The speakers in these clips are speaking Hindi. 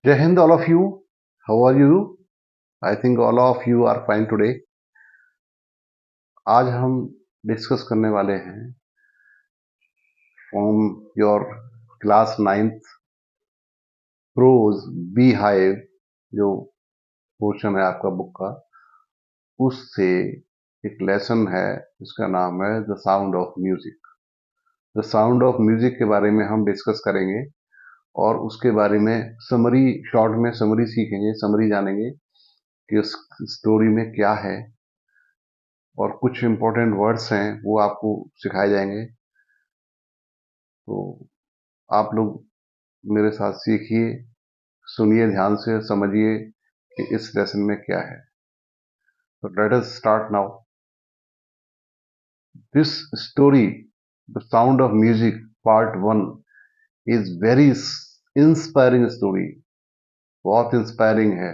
Jai Hind, all of you. How are you? I think all of you are fine today. आज हम डिस्कस करने वाले हैं from your class 9th prose beehive, जो पोर्शन है आपका बुक का, उससे एक लेसन है जिसका नाम है the sound of music. The sound of music के बारे में हम डिस्कस करेंगे और उसके बारे में समरी, शॉर्ट में समरी सीखेंगे, समरी जानेंगे कि उस स्टोरी में क्या है और कुछ इंपॉर्टेंट वर्ड्स हैं वो आपको सिखाए जाएंगे। तो आप लोग मेरे साथ सीखिए, सुनिए ध्यान से, समझिए कि इस लेसन में क्या है। तो let us start now. This story the sound of music part 1 is very inspiring story. बहुत इंस्पायरिंग है,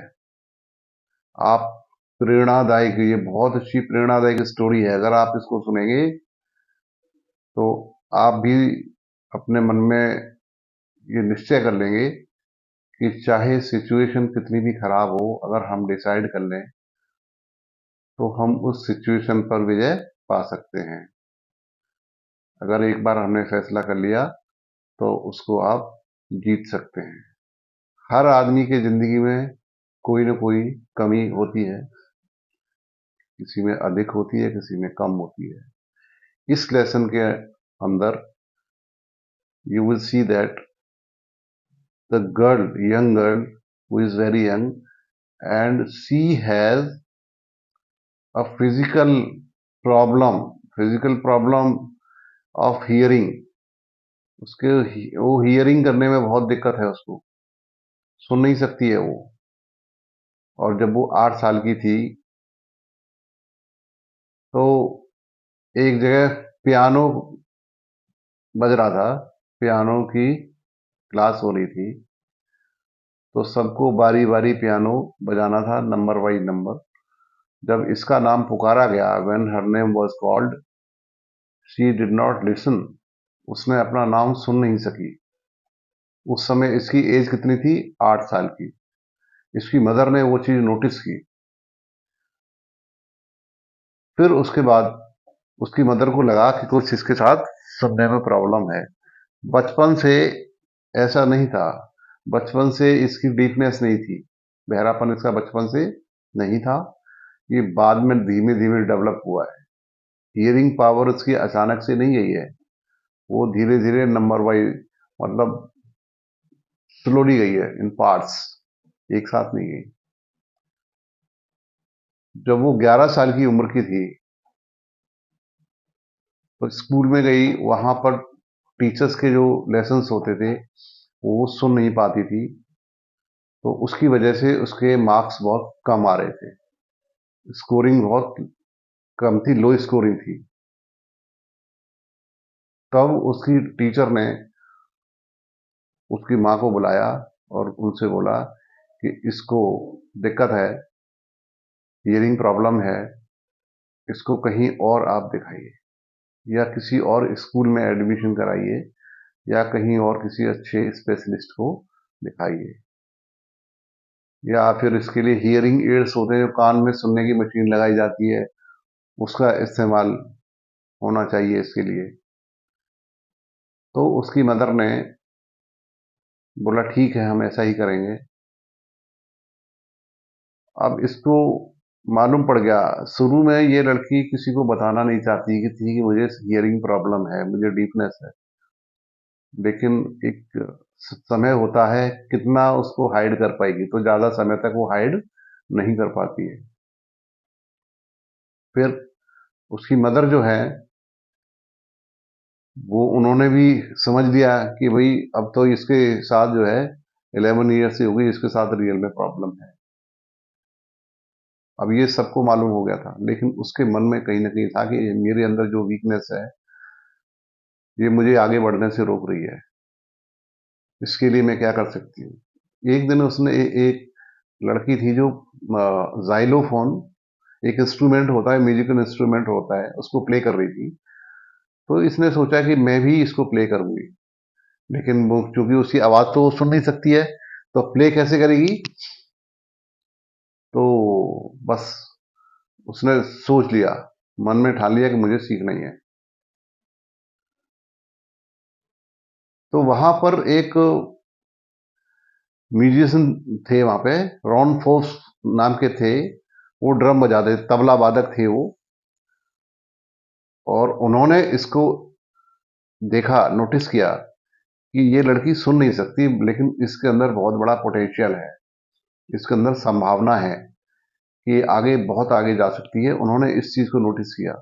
आप प्रेरणादायक, ये बहुत अच्छी प्रेरणादायक स्टोरी है। अगर आप इसको सुनेंगे तो आप भी अपने मन में ये निश्चय कर लेंगे कि चाहे सिचुएशन कितनी भी खराब हो, अगर हम डिसाइड कर लें तो हम उस सिचुएशन पर विजय पा सकते हैं। अगर एक बार हमने फैसला कर लिया तो उसको आप जीत सकते हैं। हर आदमी के जिंदगी में कोई ना कोई कमी होती है, किसी में अधिक होती है, किसी में कम होती है। इस लेसन के अंदर you will see that the girl, young girl who is very young, and she has a physical problem of hearing। उसके वो हियरिंग करने में बहुत दिक्कत है, उसको सुन नहीं सकती है वो। और जब वो 8 साल की थी तो एक जगह पियानो बज रहा था, पियानो की क्लास हो रही थी, तो सबको बारी बारी पियानो बजाना था, नंबर वाइज नंबर। जब इसका नाम पुकारा गया, when her name was called, she did not listen. उसने अपना नाम सुन नहीं सकी। उस समय इसकी एज कितनी थी? 8 साल की। इसकी मदर ने वो चीज नोटिस की। फिर उसके बाद उसकी मदर को लगा कि कुछ इसके साथ सुनने में प्रॉब्लम है। बचपन से ऐसा नहीं था, बचपन से इसकी डीपनेस नहीं थी, बहरापन इसका बचपन से नहीं था, ये बाद में धीमे धीमे डेवलप हुआ है। हियरिंग पावर इसकी अचानक से नहीं गई है, वो धीरे धीरे नंबर वाइज, मतलब स्लोली गई है, इन पार्ट्स, एक साथ नहीं गई। जब वो 11 साल की उम्र की थी तो स्कूल में गई। वहां पर टीचर्स के जो लेसन्स होते थे वो सुन नहीं पाती थी, तो उसकी वजह से उसके मार्क्स बहुत कम आ रहे थे, स्कोरिंग बहुत कम थी, लो स्कोरिंग थी। तब उसकी टीचर ने उसकी माँ को बुलाया और उनसे बोला कि इसको दिक्कत है, हियरिंग प्रॉब्लम है, इसको कहीं और आप दिखाइए, या किसी और स्कूल में एडमिशन कराइए, या कहीं और किसी अच्छे स्पेशलिस्ट को दिखाइए, या फिर इसके लिए हियरिंग एड्स होते हैं, कान में सुनने की मशीन लगाई जाती है, उसका इस्तेमाल होना चाहिए इसके लिए। तो उसकी मदर ने बोला ठीक है, हम ऐसा ही करेंगे। अब इसको मालूम पड़ गया, शुरू में ये लड़की किसी को बताना नहीं चाहती कि थी कि मुझे हियरिंग प्रॉब्लम है, मुझे डीफनेस है, लेकिन एक समय होता है, कितना उसको हाइड कर पाएगी, तो ज्यादा समय तक वो हाइड नहीं कर पाती है। फिर उसकी मदर जो है वो, उन्होंने भी समझ लिया कि भाई अब तो इसके साथ जो है 11 ईयर से हो गई, इसके साथ रियल में प्रॉब्लम है। अब ये सबको मालूम हो गया था, लेकिन उसके मन में कहीं ना कहीं था कि मेरे अंदर जो वीकनेस है ये मुझे आगे बढ़ने से रोक रही है, इसके लिए मैं क्या कर सकती हूँ। एक दिन उसने एक लड़की थी जो जाइलोफोन, एक इंस्ट्रूमेंट होता है, म्यूजिकल इंस्ट्रूमेंट होता है, उसको प्ले कर रही थी। तो इसने सोचा कि मैं भी इसको प्ले करूंगी, लेकिन वो चूंकि उसकी आवाज तो वो सुन नहीं सकती है, तो प्ले कैसे करेगी? तो बस उसने सोच लिया, मन में ठान लिया कि मुझे सीखना ही है। तो वहां पर एक म्यूजिशियन थे वहां पे, रॉन फोर्स नाम के थे। वो ड्रम बजाते, तबला वादक थे वो। और उन्होंने इसको देखा, नोटिस किया कि ये लड़की सुन नहीं सकती, लेकिन इसके अंदर बहुत बड़ा पोटेंशियल है, इसके अंदर संभावना है कि ये आगे, बहुत आगे जा सकती है। उन्होंने इस चीज को नोटिस किया।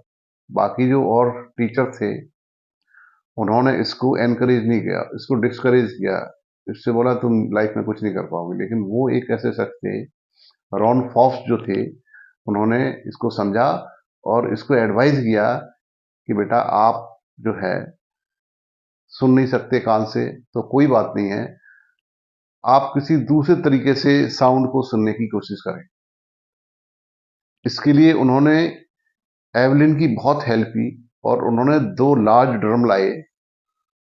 बाकी जो और टीचर थे, उन्होंने इसको एनकरेज नहीं किया, इसको डिस्करेज किया। इससे बोला तुम लाइफ में कुछ नहीं कर पाओगे। लेकिन वो एक ऐसे शख्स थे, रॉन फॉक्स जो थे, उन्होंने इसको समझा और इसको एडवाइस किया कि बेटा आप जो है सुन नहीं सकते कान से, तो कोई बात नहीं है, आप किसी दूसरे तरीके से साउंड को सुनने की कोशिश करें। इसके लिए उन्होंने एवलिन की बहुत हेल्प की और उन्होंने दो लार्ज ड्रम लाए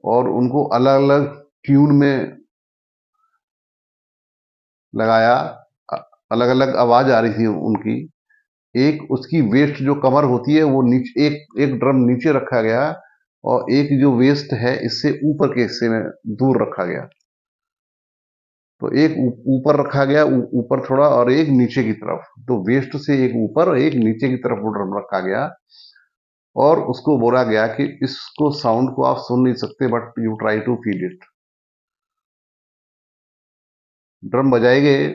और उनको अलग अलग ट्यून में लगाया। अलग अलग आवाज आ रही थी उनकी। एक उसकी वेस्ट जो कमर होती है वो नीचे, एक एक ड्रम नीचे रखा गया और एक जो वेस्ट है इससे ऊपर के हिस्से में दूर रखा गया। तो एक ऊपर रखा गया, ऊपर थोड़ा, और एक नीचे की तरफ। तो वेस्ट से एक ऊपर और एक नीचे की तरफ वो ड्रम रखा गया और उसको बोला गया कि इसको साउंड को आप सुन नहीं सकते, but you try to feel it. Drum बजाए गए,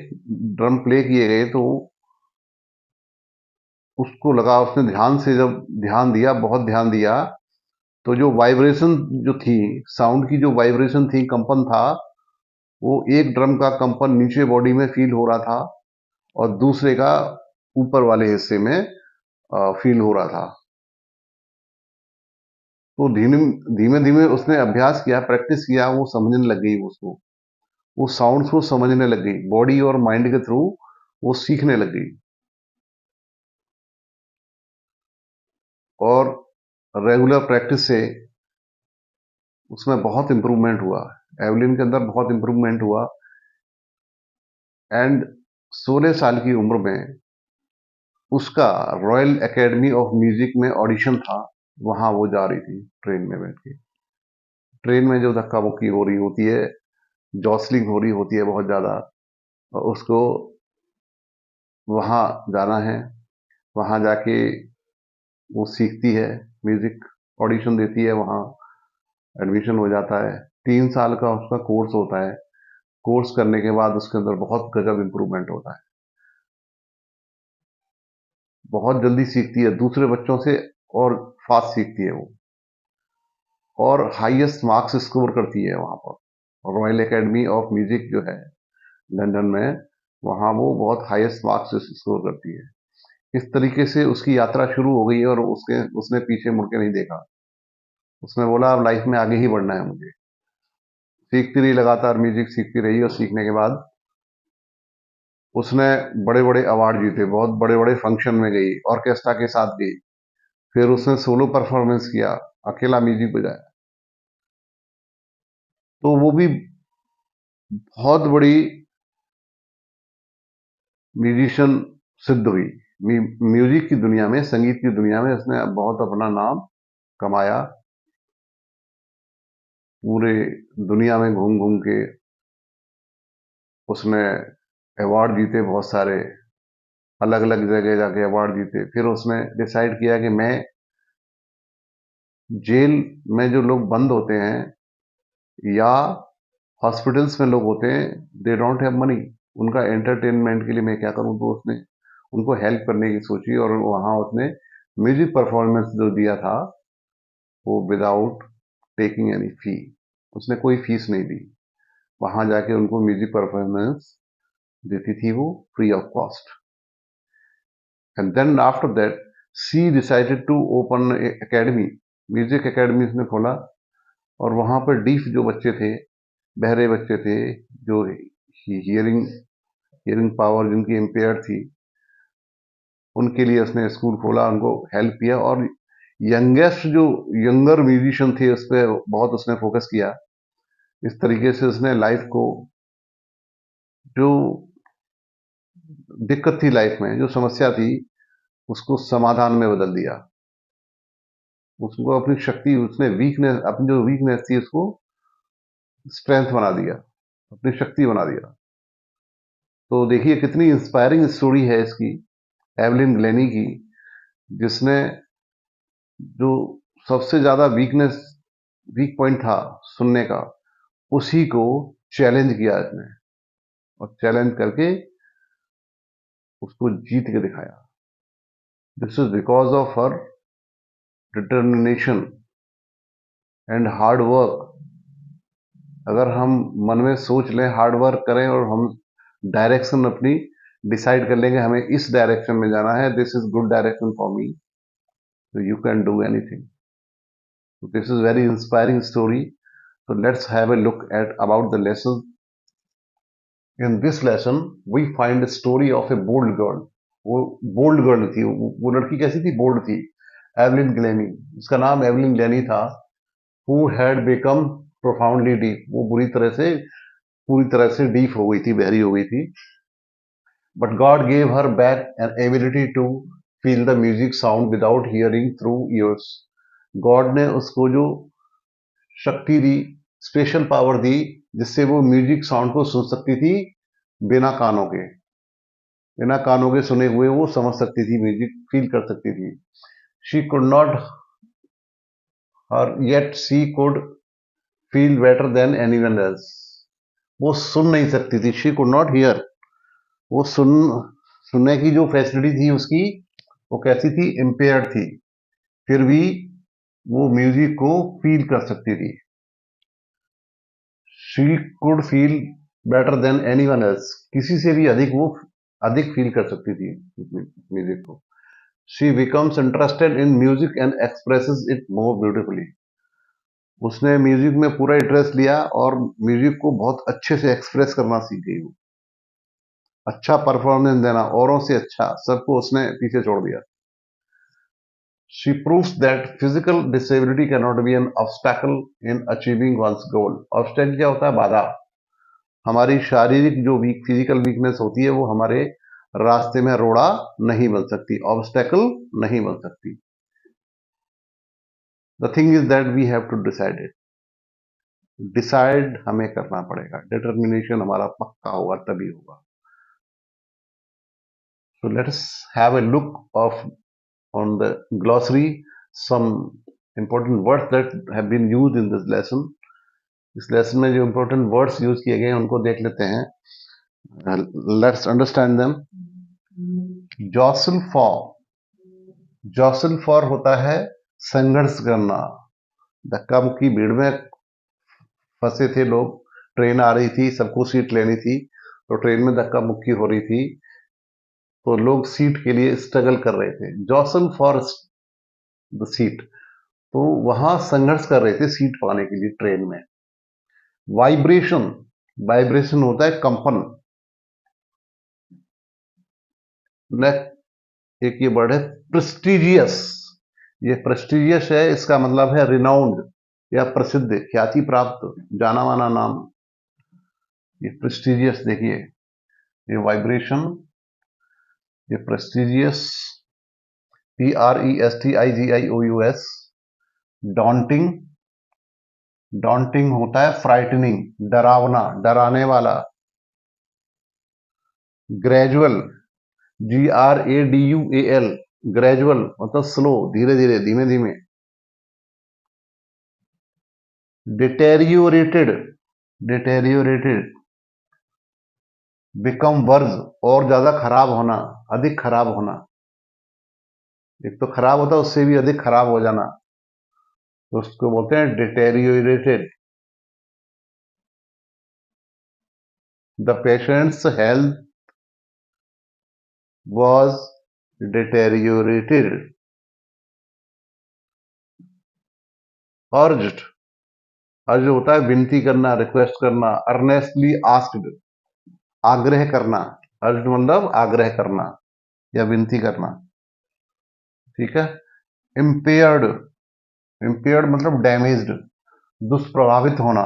ड्रम प्ले किए गए, तो उसको लगा, उसने ध्यान से जब ध्यान दिया, बहुत ध्यान दिया, तो जो वाइब्रेशन जो थी, साउंड की जो वाइब्रेशन थी, कंपन था, वो एक ड्रम का कंपन नीचे बॉडी में फील हो रहा था और दूसरे का ऊपर वाले हिस्से में फील हो रहा था। तो धीमे धीमे धीमे उसने अभ्यास किया, प्रैक्टिस किया, वो समझने लग गई उसको, वो साउंड्स को समझने लग गई, बॉडी और माइंड के थ्रू वो सीखने लग गई। और रेगुलर प्रैक्टिस से उसमें बहुत इंप्रूवमेंट हुआ, एवलिन के अंदर बहुत इंप्रूवमेंट हुआ। एंड 16 साल की उम्र में उसका रॉयल एकेडमी ऑफ म्यूजिक में ऑडिशन था। वहां वो जा रही थी ट्रेन में बैठ के। ट्रेन में जो धक्का मुक्की हो रही होती है, जॉसलिंग हो रही होती है बहुत ज्यादा, और उसको वहां जाना है। वहां जाके वो सीखती है म्यूजिक, ऑडिशन देती है, वहां एडमिशन हो जाता है। 3 साल का उसका कोर्स होता है। कोर्स करने के बाद उसके अंदर बहुत गजब इंप्रूवमेंट होता है, बहुत जल्दी सीखती है दूसरे बच्चों से, और फास्ट सीखती है वो, और हाईएस्ट मार्क्स स्कोर करती है वहां पर। रॉयल एकेडमी ऑफ म्यूजिक जो है लंदन में, वहां वो बहुत हाईएस्ट मार्क्स स्कोर करती है। इस तरीके से उसकी यात्रा शुरू हो गई और उसके उसने पीछे मुड़ के नहीं देखा। उसने बोला अब लाइफ में आगे ही बढ़ना है मुझे। सीखती रही, लगातार म्यूजिक सीखती रही, और सीखने के बाद उसने बड़े बड़े अवार्ड जीते, बहुत बड़े बड़े फंक्शन में गई, ऑर्केस्ट्रा के साथ गई। फिर उसने सोलो परफॉर्मेंस किया, अकेला म्यूजिक बजाया। तो वो भी बहुत बड़ी म्यूजिशियन सिद्ध हुई। म्यूजिक की दुनिया में, संगीत की दुनिया में उसने बहुत अपना नाम कमाया। पूरे दुनिया में घूम घूम के उसने अवार्ड जीते बहुत सारे, अलग अलग जगह जाके अवार्ड जीते। फिर उसने डिसाइड किया कि मैं, जेल में जो लोग बंद होते हैं या हॉस्पिटल्स में लोग होते हैं, दे डोंट हैव मनी, उनका एंटरटेनमेंट के लिए मैं क्या करूं। तो उसने उनको हेल्प करने की सोची और वहां उसने म्यूजिक परफॉर्मेंस जो दिया था वो विदाउट टेकिंग एनी फी, उसने कोई फीस नहीं दी। वहां जाके उनको म्यूजिक परफॉर्मेंस देती थी वो, free of cost. And then after that she decided to open academy, music academy उसने खोला। और वहां पर डीफ जो बच्चे थे, बहरे बच्चे थे, जो हियरिंग हियरिंग पावर जिनकी इम्पेयर थी, उनके लिए उसने स्कूल खोला, उनको हेल्प किया। और यंगेस्ट जो यंगर म्यूजिशियन थे उस पर बहुत उसने फोकस किया। इस तरीके से उसने लाइफ को जो दिक्कत थी लाइफ में, जो समस्या थी, उसको समाधान में बदल दिया। उसको अपनी शक्ति, उसने वीकनेस, अपनी जो वीकनेस थी उसको स्ट्रेंथ बना दिया, अपनी शक्ति बना दिया। तो देखिए कितनी इंस्पायरिंग स्टोरी है इसकी, एवलिन ग्लेनी की, जिसने जो सबसे ज्यादा वीक पॉइंट था सुनने का, उसी को चैलेंज किया इसने, और चैलेंज करके उसको जीत के दिखाया। This is because of her determination and hard work. अगर हम मन में सोच लें, हार्ड वर्क करें, और हम डायरेक्शन अपनी डिसाइड कर लेंगे, हमें इस डायरेक्शन में जाना है, this is good direction for me, so you can do anything. So this is very inspiring story. So let's have a look at about the lesson. In this lesson we find a story of a bold girl. वो बोल्ड गर्ल थी, वो लड़की कैसी थी, बोल्ड थी, एवलिन ग्लेनी। उसका नाम एवलिन ग्लेनी था। Who had become profoundly deep, वो पूरी तरह से डीप हो गई थी, बहरी हो गई थी। But God gave her back an ability to feel the music sound without hearing through ears. God ने उसको जो शक्ति दी, स्पेशल पावर दी, जिससे वो म्यूजिक साउंड को सुन सकती थी, बिना कानों के, बिना कानों के सुने हुए वो समझ सकती थी, म्यूजिक फील कर सकती थी। She could not her yet she could feel better than anyone else. वो सुन नहीं सकती थी, शी कुड नॉट हियर। वो सुनने की जो फैसिलिटी थी उसकी, वो कैसी थी, इम्पेयर्ड थी, फिर भी वो म्यूजिक को फील कर सकती थी। She could feel better than anyone else, किसी से भी अधिक फील कर सकती थी म्यूजिक को। She becomes interested in music and expresses it more beautifully. उसने म्यूजिक में पूरा इंटरेस्ट लिया और म्यूजिक को बहुत अच्छे से एक्सप्रेस करना सीख गई। वो अच्छा परफॉर्मेंस देना, औरों से अच्छा, सबको उसने पीछे छोड़ दिया। She proves that physical disability cannot be an obstacle in achieving one's goal. Obstacle क्या होता है, बाधा। हमारी शारीरिक जो फिजिकल वीकनेस होती है, वो हमारे रास्ते में रोड़ा नहीं बन सकती, ऑब्स्टेकल नहीं बन सकती। The thing is that we have to decide it. Decide हमें करना पड़ेगा, डिटर्मिनेशन हमारा पक्का होगा तभी होगा। So let's have a look of on the glossary some important words that have been used in this lesson. इस लेसन में जो इंपॉर्टेंट वर्ड्स यूज किए गए हैं उनको देख लेते हैं। Let's understand them. Jostle for, jostle for होता है संघर्ष करना। धक्का मुक्की, भीड़ में फंसे थे लोग, ट्रेन आ रही थी, सबको सीट लेनी थी, तो ट्रेन में धक्का मुक्की हो रही थी, तो लोग सीट के लिए स्ट्रगल कर रहे थे, जॉसल फॉर द सीट, तो वहां संघर्ष कर रहे थे सीट पाने के लिए ट्रेन में। वाइब्रेशन, वाइब्रेशन होता है कंपन। नेक्स्ट एक ये वर्ड है प्रेस्टिजियस। ये प्रेस्टिजियस है, इसका मतलब है रिनाउंड या प्रसिद्ध, ख्याति प्राप्त, जाना माना नाम। ये प्रेस्टिजियस, देखिए ये वाइब्रेशन, ये प्रेस्टिजियस, PRESTIGIOUS। डॉन्टिंग, डॉन्टिंग होता है फ्राइटनिंग, डरावना, डराने वाला। ग्रेजुअल, GRADUAL, ग्रेजुअल मतलब स्लो, धीरे धीरे, धीमे धीमे। डिटेरियोरेटेड, डिटेरियोरेटेड, बिकम वर्ज, और ज्यादा खराब होना, अधिक खराब होना। एक तो खराब होता है, उससे भी अधिक खराब हो जाना, तो उसको बोलते हैं deteriorated. The patient's health was deteriorated. Urged, urge होता है विनती करना, रिक्वेस्ट करना। अर्नेस्टली आस्क्ड, आग्रह करना। अर्ज मतलब आग्रह करना या विनती करना, ठीक है। इम्पेयर्ड, इम्पेयर्ड मतलब डैमेज्ड, दुष्प्रभावित होना।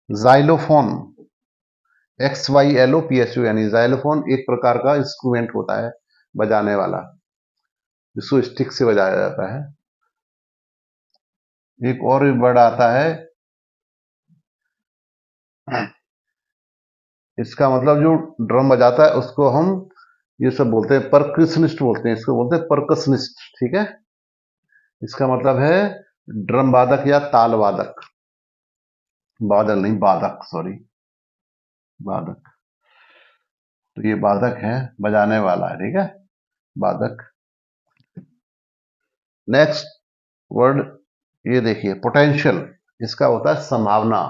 जाइलोफोन, XYLOPSUN, जाइलोफोन एक प्रकार का इंस्ट्रूमेंट होता है बजाने वाला, जिसको स्टिक से बजाया जाता है। एक और वर्ड आता है, इसका मतलब जो ड्रम बजाता है उसको हम ये सब बोलते हैं, परकशनिस्ट बोलते हैं, इसको बोलते हैं परकशनिस्ट, ठीक है। इसका मतलब है ड्रम वादक या ताल वादक, बादल नहीं, बादक, सॉरी, बादक। तो ये बादक है, बजाने वाला है, ठीक है, बादक। नेक्स्ट वर्ड ये देखिए, पोटेंशियल, इसका होता है संभावना।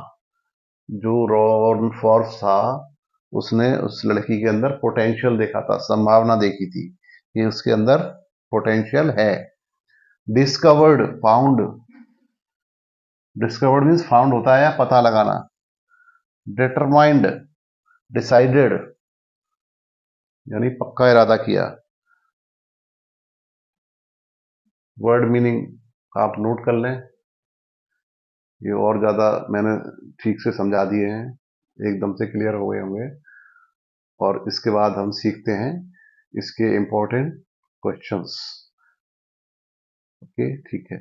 जो रॉन फॉर्ब्स था उसने उस लड़की के अंदर पोटेंशियल देखा था, संभावना देखी थी कि उसके अंदर पोटेंशियल है। Discovered, found, discovered means found होता है या पता लगाना। डिटरमाइंड, डिसाइडेड, यानी पक्का इरादा किया। वर्ड मीनिंग आप नोट कर लें, ये और ज़्यादा मैंने ठीक से समझा दिए हैं, एकदम से क्लियर हो गए होंगे। और इसके बाद हम सीखते हैं इसके इम्पोर्टेंट क्वेश्चंस। ओके, ठीक है।